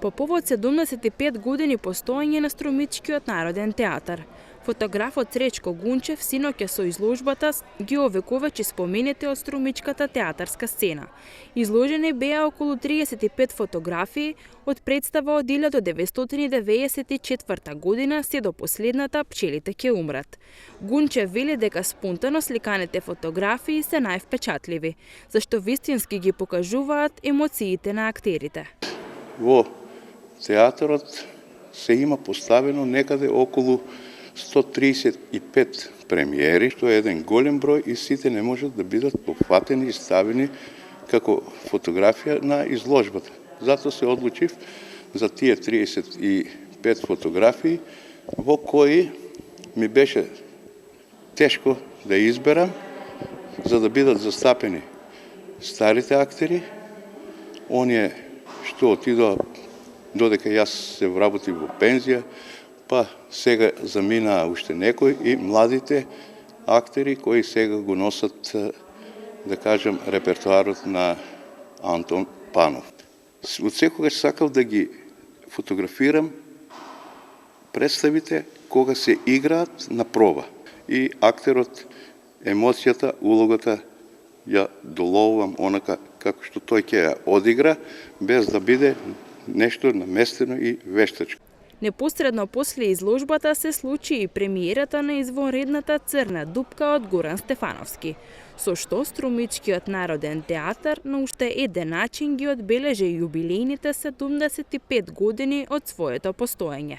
По повод 75 години постоење на Струмичкиот народен театар, фотографот Сречко Гунчев синоќа со изложбата ги овековечи спомените од струмичката театарска сцена. Изложени беа околу 35 фотографии од представа од 1994 година се до последната "Пчелите ќе умрат". Гунчев вели дека спонтано сликаните фотографии се највпечатливи, зашто вистински ги покажуваат емоциите на актерите. Во театарот се има поставено некаде околу 135 премиери, што е еден голем број и сите не можат да бидат опфатени и ставени како фотографија на изложбата. Затоа се одлучив за тие 35 фотографии, во кои ми беше тешко да изберам, за да бидат застапени старите актери, оние што отидоа додека јас се вработив во пензија, па сега заминаа уште некои и младите актери кои сега го носат, да кажем, репертоарот на Антон Панов. Од секогаш сакав да ги фотографирам представите кога се играат на проба. И актерот, емоцијата, улогата ја доловувам онака како што тој ќе ја одигра, без да биде нешто наместено и вештачко. Непосредно после изложбата се случи и премиерата на извонредната Црна дупка од Горан Стефановски, со што Струмичкиот народен театар на уште еден начин ги одбележи јубилејните 75 години од своето постоење.